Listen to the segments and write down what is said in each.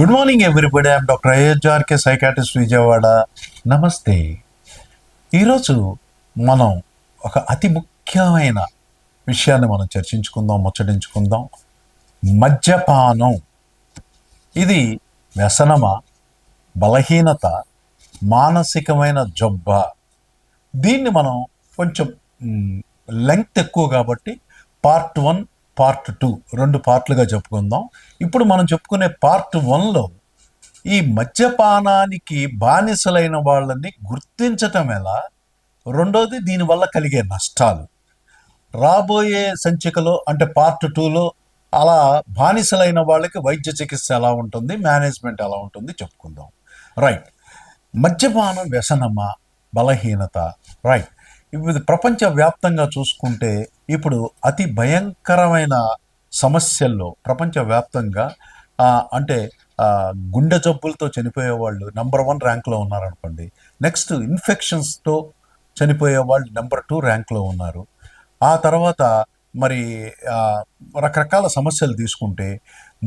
Good morning everybody. I'm doctor AHRK, psychiatrist, Vijayawada. నమస్తే. ఈరోజు మనం ఒక అతి ముఖ్యమైన విషయాన్ని మనం చర్చించుకుందాం, ముచ్చటించుకుందాం. మద్యపానం. ఇది వ్యసనమా, బలహీనత, మానసికమైన జబ్బ? దీన్ని మనం కొంచెం లెంగ్త్ ఎక్కువ కాబట్టి పార్ట్ 1, పార్ట్ 2 2 పార్ట్లుగా చెప్పుకుందాం. ఇప్పుడు మనం చెప్పుకునే పార్ట్ 1లో ఈ మద్యపానానికి బానిసలైన వాళ్ళని గుర్తించటం ఎలా, రెండోది దీనివల్ల కలిగే నష్టాలు. రాబోయే సంచికలో అంటే పార్ట్ 2లో అలా బానిసలైన వాళ్ళకి వైద్య చికిత్స ఎలా ఉంటుంది, మేనేజ్మెంట్ ఎలా ఉంటుంది చెప్పుకుందాం. రైట్. మద్యపానం వ్యసనమా, బలహీనత? రైట్. ఇది ప్రపంచవ్యాప్తంగా చూసుకుంటే ఇప్పుడు అతి భయంకరమైన సమస్యల్లో ప్రపంచవ్యాప్తంగా అంటే గుండె జబ్బులతో చనిపోయే వాళ్ళు నెంబర్ 1 ర్యాంక్లో ఉన్నారనుకోండి. నెక్స్ట్ ఇన్ఫెక్షన్స్తో చనిపోయే వాళ్ళు నెంబర్ 2 ర్యాంక్లో ఉన్నారు. ఆ తర్వాత మరి రకరకాల సమస్యలు తీసుకుంటే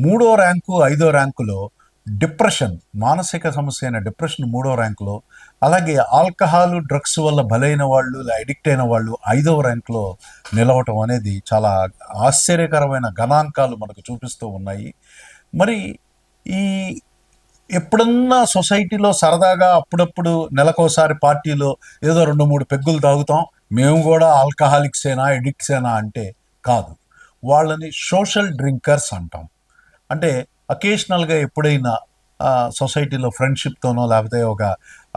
3వ ర్యాంకు 5వ ర్యాంకులో డిప్రెషన్, మానసిక సమస్య అయిన డిప్రెషన్ 3వ ర్యాంకులో, అలాగే ఆల్కహాల్ డ్రగ్స్ వల్ల బలైన వాళ్ళు, అడిక్ట్ అయిన వాళ్ళు 5వ ర్యాంకులో నిలవటం అనేది చాలా ఆశ్చర్యకరమైన గణాంకాలు మనకు చూపిస్తూ ఉన్నాయి. మరి ఈ ఎప్పుడన్నా సొసైటీలో సరదాగా అప్పుడప్పుడు నెలకోసారి పార్టీలో ఏదో 2-3 పెగ్గులు తాగుతాం, మేము కూడా ఆల్కహాలిక్సేనా, ఎడిక్ట్సేనా అంటే కాదు. వాళ్ళని సోషల్ డ్రింకర్స్ అంటాం. అంటే అకేషనల్గా ఎప్పుడైనా సొసైటీలో ఫ్రెండ్షిప్తోనో లేకపోతే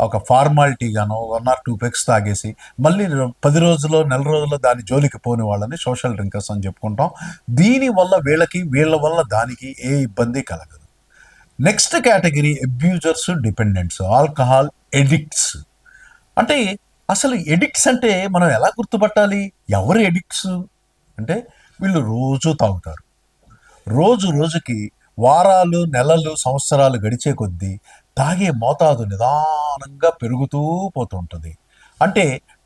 ఒక ఫార్మాలిటీగానో 1 or 2 పెగ్స్ తాగేసి మళ్ళీ 10 రోజుల్లో, నెల రోజుల్లో దాని జోలికి పోని వాళ్ళని సోషల్ డ్రింకర్స్ అని చెప్పుకుంటాం. దీనివల్ల వీళ్ళ వల్ల దానికి ఏ ఇబ్బంది కలగదు. Next category abusers, dependents, alcohol addicts. అంటే అసలు ఎడిక్ట్స్ అంటే మనం ఎలా గుర్తుపట్టాలి? ఎవరు ఎడిక్ట్స్ అంటే వీళ్ళు రోజు తాగుతారు. రోజుకి వారాలు, నెలలు, సంవత్సరాలు గడిచే కొద్దీ తాగే మోతాదు నిదానంగా పెరుగుతూ పోతుంటుంది. అంటే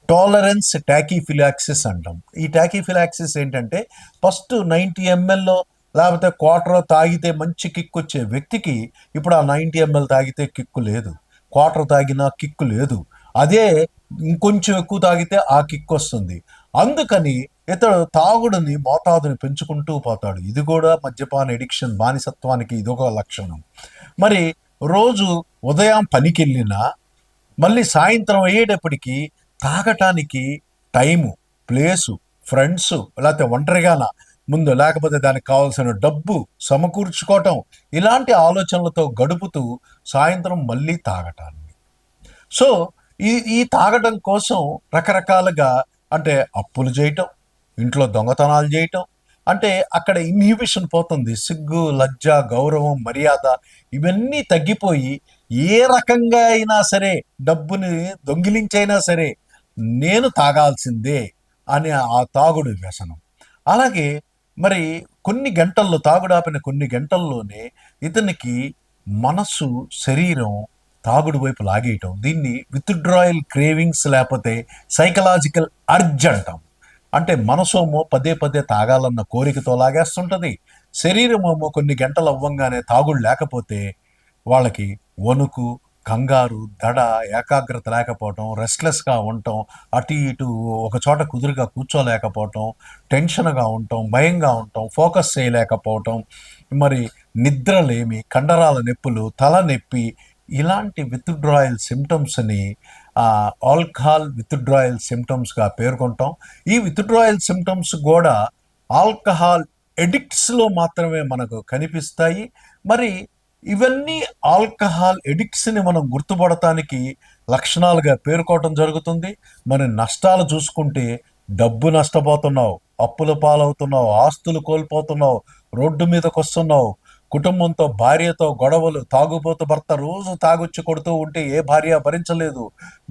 టాలరెన్స్ టాకీఫిలాక్సిస్ అంటాం. ఈ టాకీఫిలాక్సిస్ ఏంటంటే ఫస్ట్ 90 ml లేకపోతే క్వార్టర్ తాగితే మంచి కిక్ వచ్చే వ్యక్తికి ఇప్పుడు ఆ 90 ml తాగితే కిక్కు లేదు, క్వార్టర్ తాగినా కిక్కు లేదు. అదే ఇంకొంచెం ఎక్కువ తాగితే ఆ కిక్ వస్తుంది. అందుకని ఇతడు తాగుడుని, మోతాదుని పెంచుకుంటూ పోతాడు. ఇది కూడా మద్యపాన ఎడిక్షన్, బానిసత్వానికి ఇదొక లక్షణం. మరి రోజు ఉదయం పనికి వెళ్ళినా మళ్ళీ సాయంత్రం అయ్యేటప్పటికి తాగటానికి టైము, ప్లేసు, ఫ్రెండ్స్, లేకపోతే ఒంటరిగాన ముందు, లేకపోతే దానికి కావాల్సిన డబ్బు సమకూర్చుకోవటం, ఇలాంటి ఆలోచనలతో గడుపుతూ సాయంత్రం మళ్ళీ తాగటాన్ని. సో ఈ తాగడం కోసం రకరకాలుగా అంటే అప్పులు చేయటం, ఇంట్లో దొంగతనాలు చేయటం, అంటే అక్కడ ఇన్హిబిషన్ పోతుంది. సిగ్గు, లజ్జ, గౌరవం, మర్యాద ఇవన్నీ తగ్గిపోయి ఏ రకంగా అయినా సరే డబ్బుని దొంగిలించైనా సరే నేను తాగాల్సిందే అని ఆ తాగుడు వ్యసనం. అలాగే మరి కొన్ని గంటల్లో తాగుడాపిన కొన్ని గంటల్లోనే ఇతనికి మనసు, శరీరం తాగుడు వైపు లాగేయటం. దీన్ని విత్డ్రాయల్ క్రేవింగ్స్ లేకపోతే సైకలాజికల్ అర్జ్ అంటాం. అంటే మనసోమో పదే పదే తాగాలన్న కోరికతో లాగేస్తుంటుంది. శరీరమేమో కొన్ని గంటలు అవ్వంగానే తాగుడు లేకపోతే వాళ్ళకి వణుకు, కంగారు, దడ, ఏకాగ్రత లేకపోవటం, రెస్ట్లెస్గా ఉండటం, అటు ఇటు ఒక చోట కుదురుగా కూర్చోలేకపోవటం, టెన్షన్గా ఉండటం, భయంగా ఉండటం, ఫోకస్ చేయలేకపోవటం, మరి నిద్రలేమి, కండరాల నొప్పులు, తలనొప్పి, ఇలాంటి విత్డ్రాయల్ సిమ్టమ్స్ని ఆల్కహాల్ విత్డ్రాయల్ సిమ్టమ్స్గా పేర్కొంటాం. ఈ విత్డ్రాయల్ సిమ్టమ్స్ కూడా ఆల్కహాల్ ఎడిక్ట్స్లో మాత్రమే మనకు కనిపిస్తాయి. మరి ఇవన్నీ ఆల్కహాల్ ఎడిక్ట్స్ని మనం గుర్తుపడటానికి లక్షణాలుగా పేర్కోవటం జరుగుతుంది. మరి నష్టాలు చూసుకుంటే డబ్బు నష్టపోతున్నావు, అప్పుల పాలవుతున్నావు, ఆస్తులు కోల్పోతున్నావు, రోడ్డు మీదకి వస్తున్నావు, కుటుంబంతో, భార్యతో గొడవలు, తాగుబోతు భర్త రోజు తాగొచ్చి కొడుతూ ఉంటే ఏ భార్య భరించలేదు,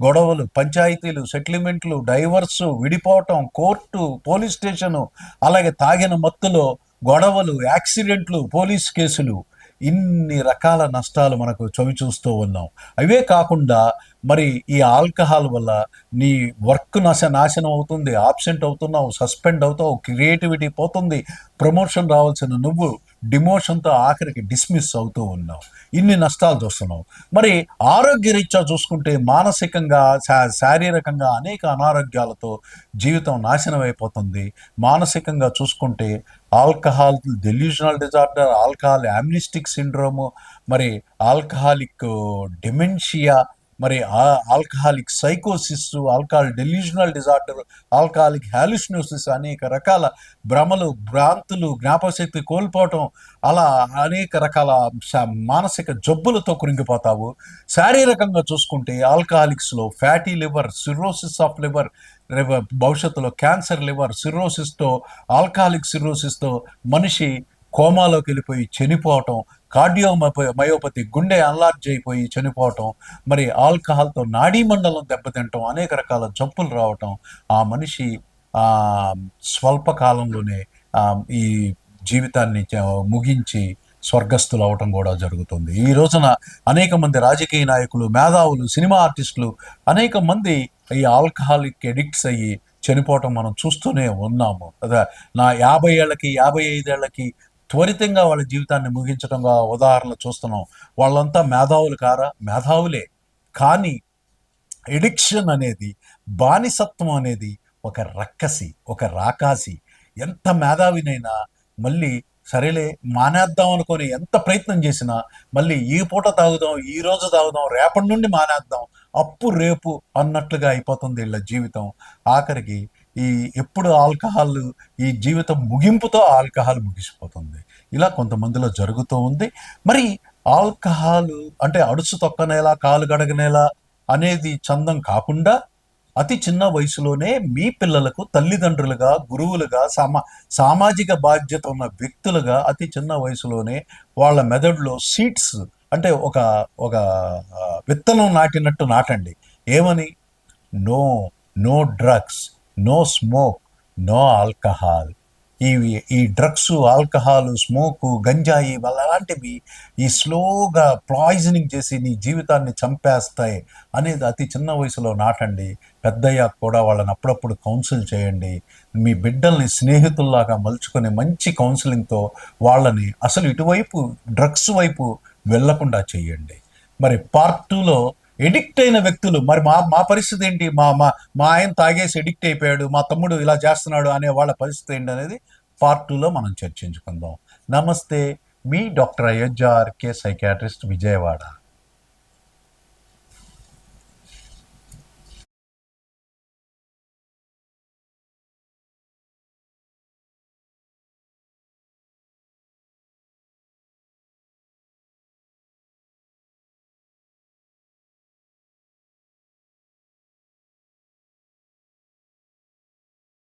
గొడవలు, పంచాయతీలు, సెటిల్మెంట్లు, డైవర్సు, విడిపోవటం, కోర్టు, పోలీస్ స్టేషను, అలాగే తాగిన మత్తులో గొడవలు, యాక్సిడెంట్లు, పోలీస్ కేసులు, ఇన్ని రకాల నష్టాలు మనకు చవి చూస్తూ ఉన్నాం. అవే కాకుండా మరి ఈ ఆల్కహాల్ వల్ల నీ వర్క్ నాశనం అవుతుంది, ఆబ్సెంట్ అవుతున్నావు, సస్పెండ్ అవుతావు, క్రియేటివిటీ పోతుంది, ప్రమోషన్ రావాల్సిన నువ్వు డిమోషన్తో ఆఖరికి డిస్మిస్ అవుతూ ఉన్నాం. ఇన్ని నష్టాలు చూస్తున్నాం. మరి ఆరోగ్యరీత్యా చూసుకుంటే మానసికంగా, శారీరకంగా అనేక అనారోగ్యాలతో జీవితం నాశనం అయిపోతుంది. మానసికంగా చూసుకుంటే alcohol delusional disorder, alcohol amnestic syndrome, మరి ఆల్కహాలిక్ డిమెన్షియా, మరి ఆల్కహాలిక్ సైకోసిస్, alcohol delusional disorder, alcoholic hallucinosis, అనేక రకాల భ్రమలు, భ్రాంతులు, జ్ఞాపకశక్తి కోల్పోవటం, అలా అనేక రకాల మానసిక జబ్బులతో కృంగిపోతావు. శారీరకంగా చూసుకుంటే ఆల్కహాలిక్స్లో fatty liver, cirrhosis of liver, భవిష్యత్తులో క్యాన్సర్ లివర్, సిర్రోసిస్తో, ఆల్కహాలిక్ సిర్రోసిస్తో మనిషి కోమాలోకి వెళ్ళిపోయి చనిపోవటం, మయోపతి, గుండె అన్లార్జ్ అయిపోయి చనిపోవటం, మరి ఆల్కహాల్తో నాడీ మండలం దెబ్బతింటం, అనేక రకాల జబ్బులు రావటం, ఆ మనిషి స్వల్పకాలంలోనే ఈ జీవితాన్ని ముగించి స్వర్గస్థులు అవటం కూడా జరుగుతుంది. ఈ రోజున అనేక మంది రాజకీయ నాయకులు, మేధావులు, సినిమా ఆర్టిస్టులు, అనేక మంది ఈ ఆల్కహాలిక్ ఎడిక్ట్స్ అయ్యి చనిపోవటం మనం చూస్తూనే ఉన్నాము. అదే నా 50 ఏళ్ళకి, 55 ఏళ్ళకి త్వరితంగా వాళ్ళ జీవితాన్ని ముగించడంగా ఉదాహరణలు చూస్తున్నాం. వాళ్ళంతా మేధావులు కారా? మేధావులే. కానీ ఎడిక్షన్ అనేది, బానిసత్వం అనేది ఒక రక్కసి, ఒక రాకాసి. ఎంత మేధావినైనా మళ్ళీ సరేలే మానేద్దాం అనుకొని ఎంత ప్రయత్నం చేసినా మళ్ళీ ఈ పూట తాగుదాం, ఈ రోజు తాగుదాం, రేపటి నుండి మానేద్దాం, అప్పు రేపు అన్నట్లుగా అయిపోతుంది వీళ్ళ జీవితం. ఆఖరికి ఈ ఎప్పుడు ఆల్కహాల్, ఈ జీవితం ముగింపుతో ఆల్కహాల్ ముగిసిపోతుంది. ఇలా కొంతమందిలో జరుగుతూ ఉంది. మరి ఆల్కహాల్ అంటే అడుసు తొక్కనేలా, కాలు గడగనేలా అనేది చందం కాకుండా అతి చిన్న వయసులోనే మీ పిల్లలకు తల్లిదండ్రులుగా, గురువులుగా, సామాజిక బాధ్యత ఉన్న వ్యక్తులుగా అతి చిన్న వయసులోనే వాళ్ళ మెదడులో సీడ్స్, అంటే ఒక ఒక విత్తనం నాటినట్టు నాటండి. ఏమని? No, no drugs, no smoke, no alcohol. ఈ డ్రగ్స్, ఆల్కహాల్, స్మోకు, గంజాయి అలాంటివి ఈ స్లోగా పాయిజనింగ్ చేసి నీ జీవితాన్ని చంపేస్తాయి అనేది అతి చిన్న వయసులో నాటండి. పెద్దయ్యాక కూడా వాళ్ళని అప్పుడప్పుడు కౌన్సిల్ చేయండి. మీ బిడ్డల్ని స్నేహితుల్లాగా మలుచుకొని మంచి కౌన్సిలింగ్తో వాళ్ళని అసలు ఇటువైపు డ్రగ్స్ వైపు వెళ్లకుండా చేయండి. మరి పార్ట్ 2లో ఎడిక్ట్ అయిన వ్యక్తులు, మరి మా మా పరిస్థితి ఏంటి? మా మా మా ఆయన తాగేసి ఎడిక్ట్ అయిపోయాడు, మా తమ్ముడు ఇలా చేస్తున్నాడు అనే వాళ్ళ పరిస్థితి ఏంటి అనేది పార్ట్ 2లో మనం చర్చించుకుందాం. నమస్తే, మీ doctor Ayodhya RK, psychiatrist, Vijayawada.